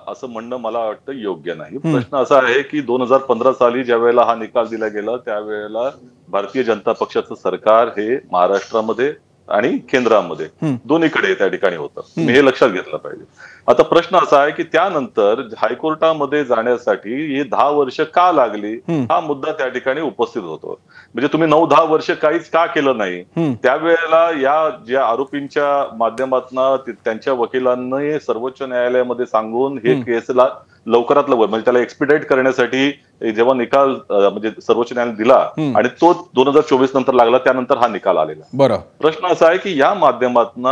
असं म्हणणं मला वाटतं योग्य नाही. प्रश्न असा आहे की 2015 साली ज्या वेळेला हा निकाल दिला गेला त्यावेळेला भारतीय जनता पक्षाचं सरकार हे महाराष्ट्रामध्ये आणि केंद्रामध्ये दोन्हीकडे त्या ठिकाणी होतं. तुम्ही हे लक्षात घेतलं पाहिजे. आता प्रश्न असा आहे की त्यानंतर हायकोर्टामध्ये जाण्यासाठी हे 10 वर्ष का लागली हा मुद्दा त्या ठिकाणी उपस्थित होतो. म्हणजे तुम्ही 9-10 वर्ष काहीच का केलं नाही? त्यावेळेला या ज्या आरोपींच्या माध्यमातून त्यांच्या वकिलांनी सर्वोच्च न्यायालयामध्ये सांगून हे केसला लवकरात लवकर म्हणजे त्याला एक्सपिडाइट करण्यासाठी जेव्हा निकाल म्हणजे सर्वोच्च न्यायालयाने दिला आणि तो 2024 नंतर लागला, त्यानंतर हा निकाल आलेला. बरं, प्रश्न असा आहे की या माध्यमातून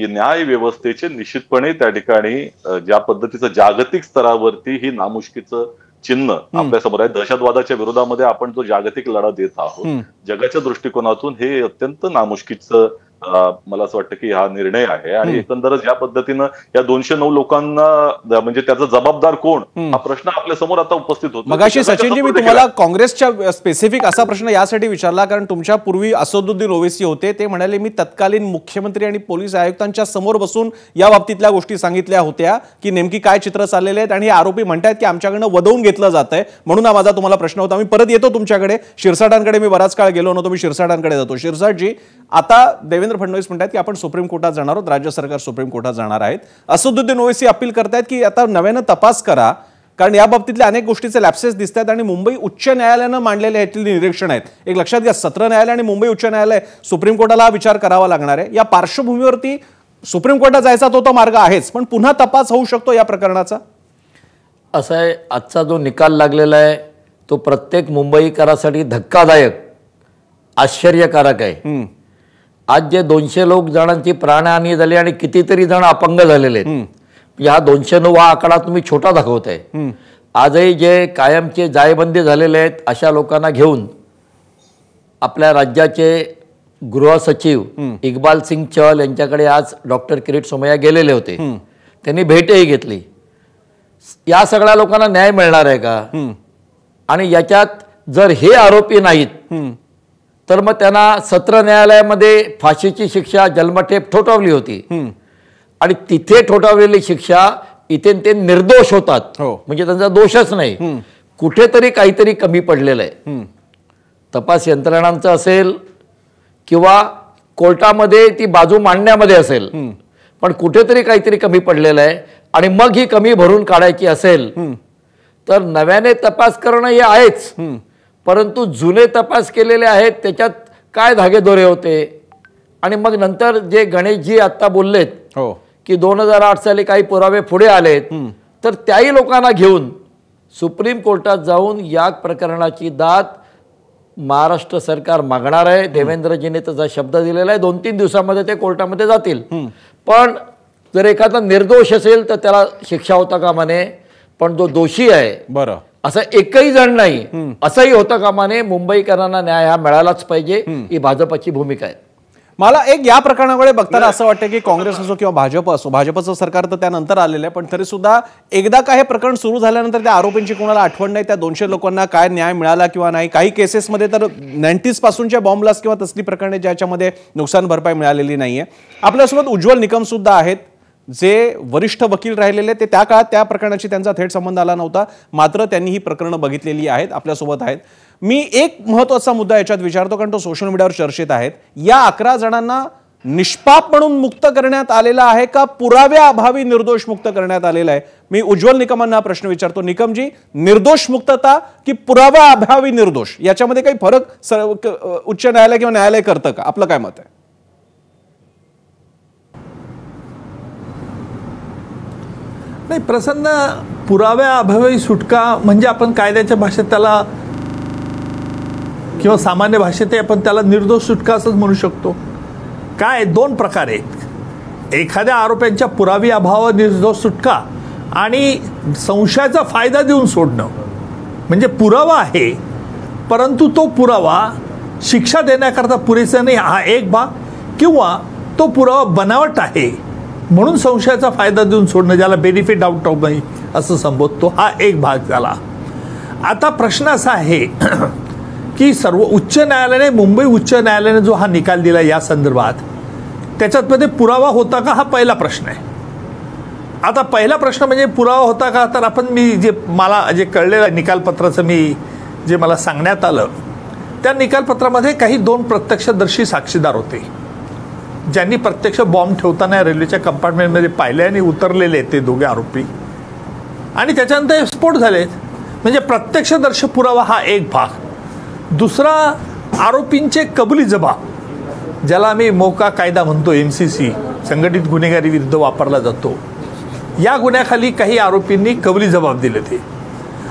न्याय व्यवस्थेचे निश्चितपणे त्या ठिकाणी ज्या पद्धतीचं जागतिक स्तरावरती ही नामुष्कीचं चिन्ह आपल्या समोर आहे. दहशतवादाच्या विरोधामध्ये आपण जो जागतिक लढा देत आहोत, जगाच्या दृष्टिकोनातून हे अत्यंत नामुष्कीचं मला असं वाटतं की हा निर्णय आहे. आणि एकंदरच या पद्धतीनं या 209 लोकांना म्हणजे त्याचा जबाबदार कोण हा प्रश्न आपल्या समोर आता उपस्थित होतो. मगाशी सचिनजी मी तुम्हाला काँग्रेसच्या स्पेसिफिक असा प्रश्न यासाठी विचारला कारण तुमच्या पूर्वी असदुद्दीन ओवैसी होते, ते म्हणाले मी तत्कालीन मुख्यमंत्री आणि पोलीस आयुक्तांच्या समोर बसून या बाबतीतल्या गोष्टी सांगितल्या होत्या की नेमकी काय चित्र चाललेले आहेत, आणि हे आरोपी म्हणतात की आमच्याकडनं वदवून घेतलं जात आहे. म्हणून हा माझा तुम्हाला प्रश्न होता. मी परत येतो तुमच्याकडे. शिरसाटांकडे मी बराच काळ गेलो नव्हतो, मी शिरसाटांकडे जातो. शिरसाटजी, आता देवेंद्र फडणवीस म्हणतात की आपण सुप्रीम कोर्टात जाणार आहोत, राज्य सरकार सुप्रीम कोर्टात जाणार आहेत. असदुद्दीन ओवैसी अपील करतायत की आता नव्यानं तपास करा कारण या बाबतीतल्या अनेक गोष्टीचे लॅप्सेस दिसतात आणि मुंबई उच्च न्यायालयानं मांडलेले यातील निरीक्षण आहेत. एक लक्षात घ्या, सत्र न्यायालय आणि मुंबई उच्च न्यायालय, सुप्रीम कोर्टाला हा विचार करावा लागणार आहे. या पार्श्वभूमीवरती सुप्रीम कोर्टात जायचा तो मार्ग आहेच, पण पुन्हा तपास होऊ शकतो या प्रकरणाचा? असं आहे, आजचा जो निकाल लागलेला आहे तो प्रत्येक मुंबईकरासाठी धक्कादायक, आश्चर्यकारक आहे. आज जे 200 जणांची प्राणहानी झाली आणि कितीतरी जण अपंग झालेले आहेत, ह्या 209 हा आकडा तुम्ही छोटा दाखवताय. आजही जे कायमचे जायबंदी झालेले आहेत अशा लोकांना घेऊन आपल्या राज्याचे गृह सचिव इक्बाल सिंग चहल यांच्याकडे आज डॉक्टर किरीट सोमय्या गेलेले होते. त्यांनी भेटही घेतली. या सगळ्या लोकांना न्याय मिळणार आहे का? आणि याच्यात जर हे आरोपी नाहीत तर मग त्यांना सत्र न्यायालयामध्ये फाशीची शिक्षा, जन्मठेप ठोठावली होती आणि तिथे ठोठावलेली शिक्षा इथे ते निर्दोष होतात. म्हणजे त्यांचा दोषच नाही. कुठेतरी काहीतरी कमी पडलेलं आहे. तपास यंत्रणांचं असेल किंवा कोर्टामध्ये ती बाजू मांडण्यामध्ये असेल, पण कुठेतरी काहीतरी कमी पडलेलं आहे. आणि मग ही कमी भरून काढायची असेल तर नव्याने तपास करणं हे आहेच, परंतु जुने तपास केलेले आहेत त्याच्यात काय धागेदोरे होते. आणि मग नंतर जे गणेशजी आता बोललेत की 2008 साली काही पुरावे पुढे आलेत, तर त्याही लोकांना घेऊन सुप्रीम कोर्टात जाऊन या प्रकरणाची दाद महाराष्ट्र सरकार मागणार आहे. देवेंद्रजीने त्याचा शब्द दिलेला आहे, 2-3 दिवसामध्ये ते कोर्टामध्ये जातील. पण जर एखादा निर्दोष असेल तर त्याला शिक्षा होता कामा नये, पण जो दोषी आहे बरं असं एकही जण नाही असंही होता कामा नये. मुंबईकरांना न्याय हा मिळालाच पाहिजे, ही भाजपची भूमिका आहे. मला एक या प्रकरणाकडे बघताना असं वाटतं की काँग्रेस असो किंवा भाजप असो, भाजपचं सरकार तर त्यानंतर आलेलं आहे, पण तरी सुद्धा एकदा का हे प्रकरण सुरू झाल्यानंतर त्या आरोपींची कोणाला आठवण नाही, त्या 200 लोकांना काय न्याय मिळाला किंवा नाही. काही केसेसमध्ये तर 90s पासूनच्या बॉम्ब ब्लास्ट किंवा तसली प्रकरणे ज्याच्यामध्ये नुकसान भरपाई मिळालेली नाहीये. आपल्यासोबत उज्ज्वल निकम सुद्धा आहेत. जे वरिष्ठ वकील राहिलेले ते त्या काळात त्या प्रकरणाची त्यांचा थेट संबंध आला नव्हता, मात्र त्यांनी ही प्रकरणं बघितलेली आहेत, आपल्यासोबत आहेत. मी एक महत्त्वाचा मुद्दा याच्यात विचारतो, कारण तो सोशल मीडियावर चर्चेत आहेत. या 11 जणांना निष्पाप म्हणून मुक्त करण्यात आलेला आहे का पुराव्या अभावी निर्दोष मुक्त करण्यात आलेला आहे? मी उज्ज्वल निकमांना हा प्रश्न विचारतो. निकमजी, निर्दोष मुक्तता की पुराव्या अभावी निर्दोष, याच्यामध्ये काही फरक उच्च न्यायालय किंवा न्यायालय करतं का? आपलं काय मत आहे? नाही, प्रसन्न पुराव्या अभावी सुटका म्हणजे आपण कायद्याच्या भाषेत त्याला किंवा सामान्य भाषेत आपण त्याला निर्दोष सुटका असंच म्हणू शकतो. काय 2 प्रकार आहेत. एखाद्या आरोप्यांच्या पुरावी अभाव निर्दोष सुटका आणि संशयाचा फायदा देऊन सोडणं. म्हणजे पुरावा आहे परंतु तो पुरावा शिक्षा देण्याकरता पुरेसा नाही, हा एक भाग. किंवा तो पुरावा बनावट आहे म्हणून संशयाचा फायदा देऊन सोडणं, ज्याला बेनिफिट आउट ऑफ नाही असं संबोधतो, हा एक भाग झाला. आता प्रश्न असा आहे की सर्व उच्च न्यायालयाने, मुंबई उच्च न्यायालयाने जो हा निकाल दिला या संदर्भात, त्याच्यात मध्ये पुरावा होता का, हा पहिला प्रश्न आहे. आता पहिला प्रश्न म्हणजे पुरावा होता का, तर आपण मला जे कळलेलं निकालपत्राचं जे मला सांगण्यात आलं, त्या निकालपत्रामध्ये काही 2 प्रत्यक्षदर्शी साक्षीदार होते, ज्यांनी प्रत्यक्ष बॉम्ब ठेवताना रेल्वेच्या कंपार्टमेंटमध्ये पाहिले आणि उतरलेले ते दोघे आरोपी, आणि त्याच्यानंतर स्फोट झालेत. म्हणजे प्रत्यक्षदर्शी पुरावा हा एक भाग. दुसरा, आरोपींचे कबुली जबाब, ज्याला आम्ही मोका कायदा म्हणतो, MCC, संघटित गुन्हेगारी विरुद्ध वापरला जातो, या गुन्ह्याखाली काही आरोपींनी कबुली जबाब दिले ते.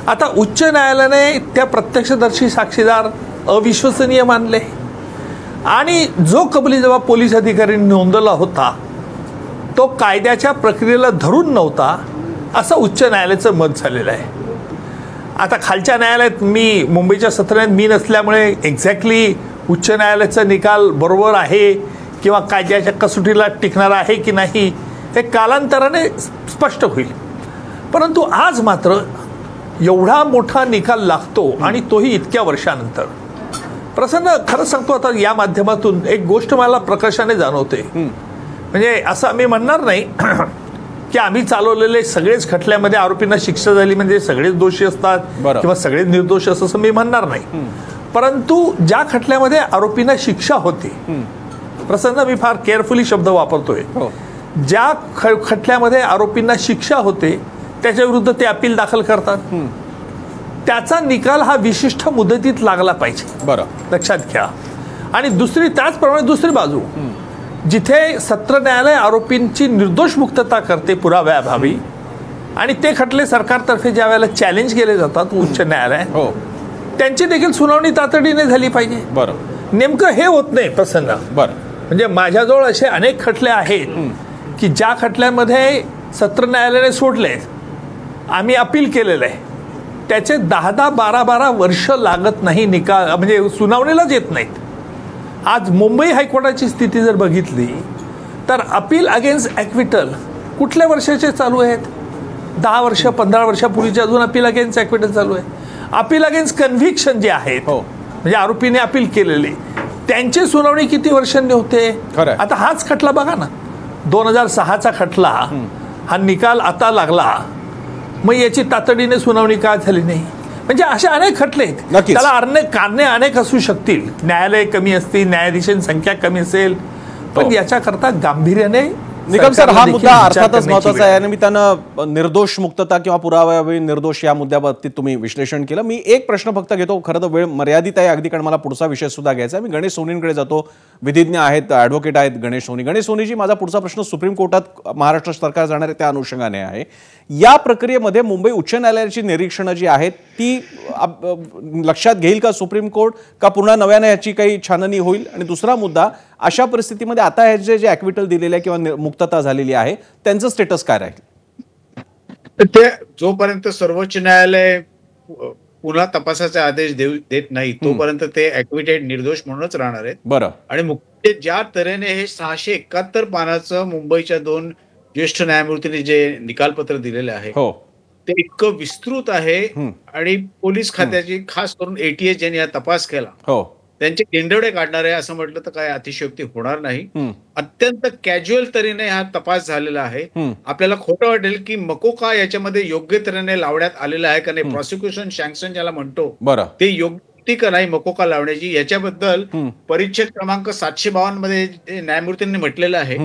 आता उच्च न्यायालयाने त्या प्रत्यक्षदर्शी साक्षीदार अविश्वसनीय मानले आणि जो कबुली जबाब पोलीस अधिकाऱ्यांनी नोंदवला होता तो कायद्याच्या प्रक्रियेला धरून नव्हता, असं उच्च न्यायालयाचं मत झालेलं आहे. आता खालच्या न्यायालयात, मुंबईच्या सत्रात मी नसल्यामुळे एक्झॅक्टली उच्च न्यायालयाचा निकाल बरोबर आहे किंवा कायद्याच्या कसोटीला टिकणारा आहे की नाही हे कालांतराने स्पष्ट होईल. परंतु आज मात्र एवढा मोठा निकाल लागतो आणि तोही इतक्या वर्षानंतर. प्रसन्न, खरं सांगतो, आता या माध्यमातून एक गोष्ट मला प्रकर्षाने जाणवते. म्हणजे असं आम्ही म्हणणार नाही की आम्ही चालवलेले सगळेच खटल्यामध्ये आरोपींना शिक्षा झाली म्हणजे सगळेच दोषी असतात किंवा सगळेच निर्दोष असं मी म्हणणार नाही. परंतु ज्या खटल्यामध्ये आरोपींना शिक्षा होती, प्रसन्न, मी फार केअरफुली शब्द वापरतोय, ज्या खटल्यामध्ये आरोपींना शिक्षा होते त्याच्या विरुद्ध ते अपील दाखल करतात, त्याचा निकाल हा विशिष्ट मुदतीत लागला पाहिजे. बरं, लक्षात घ्या. आणि त्याचप्रमाणे दुसरी बाजू, जिथे सत्र न्यायालय आरोपींची निर्दोष मुक्तता करते पुराव्याअभावी आणि ते खटले सरकारतर्फे ज्या वेळेला चॅलेंज केले जातात उच्च न्यायालयात, त्यांची देखील सुनावणी तातडीने झाली पाहिजे. बरं, नेमकं हे होत नाही प्रसन्न. बरं, म्हणजे माझ्याजवळ असे अनेक खटले आहेत की ज्या खटल्यामध्ये सत्र न्यायालयाने सोडले, आम्ही अपील केलेलं आहे, त्याचे 10-12 वर्ष लागत नाही निकाल, म्हणजे सुनावणीलाच येत नाहीत. आज मुंबई हायकोर्टाची स्थिती जर बघितली तर अपील अगेन्स्ट ॲक्विटल कुठल्या वर्षाचे चालू आहेत? 10 वर्ष 15 वर्षापूर्वीचे अजून अपील अगेन्स्ट ॲक्विटल चालू आहे. अपील अगेन्स्ट कन्व्हिक्शन जे आहेत, म्हणजे आरोपीने अपील केलेले, त्यांची सुनावणी किती वर्षांनी होते? आता हाच खटला बघा ना, 2006चा खटला, हा निकाल आता लागला, मग याची तातडीने सुनावणी का झाली नाही? म्हणजे असे अनेक खटले आहेत. त्याला कारणे अनेक असू शकतील, न्यायालय कमी असतील, न्यायाधीशांची संख्या कमी असेल, पण याच्याकरता गांभीर्याने. निकम सर, हा मुद्दा अर्थातच महत्वाचा आहे. निमित्तानं निर्दोष मुक्तता किंवा पुराव्याअभावी निर्दोष या मुद्द्याबाबतीत तुम्ही विश्लेषण केलं. मी एक प्रश्न फक्त घेतो, खरं तर वेळ मर्यादित आहे अगदी, कारण मला पुढचा विषय सुद्धा घ्यायचा आहे. मी गणेश सोनींकडे जातो, विधिज्ञ आहेत, ॲडव्होकेट आहेत गणेश सोनी. गणेश सोनीजी, माझा पुढचा प्रश्न सुप्रीम कोर्टात महाराष्ट्र सरकार जाणार आहे त्या अनुषंगाने आहे. या प्रक्रियेमध्ये मुंबई उच्च न्यायालयाची निरीक्षणं जी आहेत ती लक्षात घेईल का सुप्रीम कोर्ट, का पुन्हा नव्याने याची काही छाननी होईल? आणि दुसरा मुद्दा, अशा परिस्थितीमध्ये आता हे जे ॲक्विटल दिलेले आहे किंवा मुक्तता झालेली आहे त्यांचं स्टेटस काय राहील? ते जोपर्यंत सर्वोच्च न्यायालय पुन्हा तपासाचे आदेश देत नाही तोपर्यंत ते ॲक्विटेड निर्दोष म्हणूनच राहणार आहेत. बरं. आणि मुख्य ज्या तऱ्हेने हे 671 पानाचं मुंबईच्या 2 ज्येष्ठ न्यायमूर्तींनी जे निकालपत्र दिलेले आहे ते इतकं विस्तृत आहे आणि पोलीस खात्याची खास करून ATS ज्यांनी हा तपास केला त्यांचे गेंडवडे काढणार आहे असं म्हटलं तर काय अतिशयोक्ती होणार नाही. अत्यंत कॅज्युअल तऱ्हेने हा तपास झालेला आहे. आपल्याला खोटं वाटेल की मकोका याच्यामध्ये योग्य तऱ्हेने लावण्यात आलेला आहे का नाही, प्रॉसिक्युशन सँक्शन ज्याला म्हणतो ते योग्य का नाही मकोका लावण्याची, याच्याबद्दल परिच्छेद क्रमांक 752 मध्ये न्यायमूर्तींनी म्हटलेलं आहे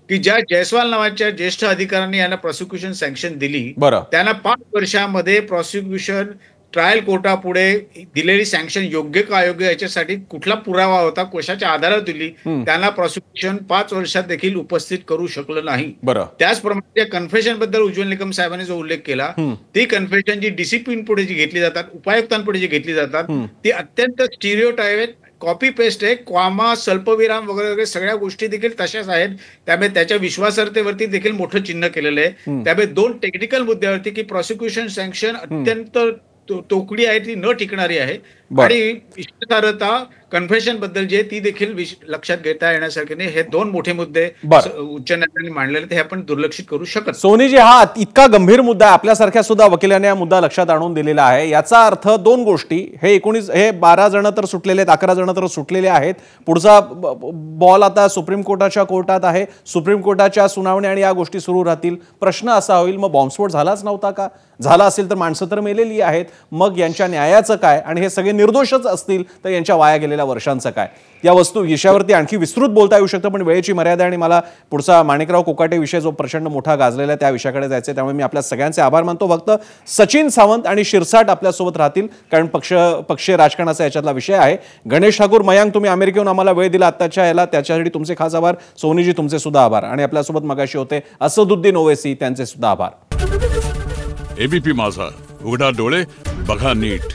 की ज्या जयस्वाल नावाच्या ज्येष्ठ अधिकाऱ्यांनी यांना प्रॉसिक्युशन सँक्शन दिली त्यांना 5 वर्षामध्ये प्रॉसिक्युशन ट्रायल कोर्टापुढे दिलेली सँक्शन योग्य का अयोग्य याच्यासाठी कुठला पुरावा होता, कशाच्या आधारावर दिली, त्यांना प्रॉसिक्युशन 5 वर्षात देखील उपस्थित करू शकलं नाही. त्याचप्रमाणे कन्फेशन बद्दल उज्ज्वल निकम साहेबांनी जो उल्लेख केला, ती कन्फेशन जी डिसिप्लिन पुढे जी घेतली जातात, उपायुक्तांपुढे जी घेतली जातात, ती अत्यंत स्टिरियोटाइप कॉपी पेस्ट आहे. क्वामा, स्वल्पविराम वगैरे वगैरे सगळ्या गोष्टी देखील तशाच आहेत. त्यामुळे त्याच्या विश्वासार्हतेवरती देखील मोठं चिन्ह केलेलं आहे. त्यामुळे 2 टेक्निकल मुद्द्यावरती की प्रॉसिक्युशन सँक्शन अत्यंत तोकडी आहे, ती न टिकणारी आहे आणि विश्वासार्हता कन्फेशन बद्दल जे ती देखील लक्षात घेता येण्यासारखे नाही. हे 2 मोठे मुद्दे उच्च न्यायालयाने मांडलेले ते आपण दुर्लक्षित करू शकत. सोनीजी, हा इतका गंभीर मुद्दा आहे, आपल्यासारख्या सुद्धा वकिलांनी हा मुद्दा लक्षात आणून दिलेला आहे. याचा अर्थ 2 गोष्टी, हे 12 जण तर सुटलेले आहेत, 11 जण तर सुटलेले आहेत. पुढचा बॉल आता सुप्रीम कोर्टाच्या कोर्टात आहे. सुप्रीम कोर्टाच्या सुनावणी आणि या गोष्टी सुरू राहतील. प्रश्न असा होईल, मग बॉम्बस्फोट झालाच नव्हता का? झाला असेल तर माणसं तर मेलेली आहेत, मग यांच्या न्यायाचं काय? आणि हे सगळे निर्दोषच असतील तर यांच्या वाया गेलेल्या वर्षांचं काय? या विषयावरती आणखी विस्तृत बोलता येऊ शकतं, पण वेळेची मर्यादा आणि मला पुढचा माणिकराव कोकाटे विषय जो प्रचंड मोठा गाजलेला आहे त्या विषयाकडे जायचं, त्यामुळे मी आपल्या सगळ्यांचे आभार मानतो. फक्त सचिन सावंत आणि शिरसाट आपल्यासोबत राहतील, कारण पक्षीय राजकारणाचा याच्यातला विषय आहे. गणेश ठाकूर, मयांक, तुम्ही अमेरिकेहून आम्हाला वेळ दिला आत्ताच्या याला, त्याच्यासाठी तुमचे खास आभार. सोनीजी, तुमचे सुद्धा आभार. आणि आपल्यासोबत मगाशी होते असदुद्दीन ओवैसी, त्यांचे सुद्धा आभार. एबीपी माझा, उघडा डोळे बघा नीट.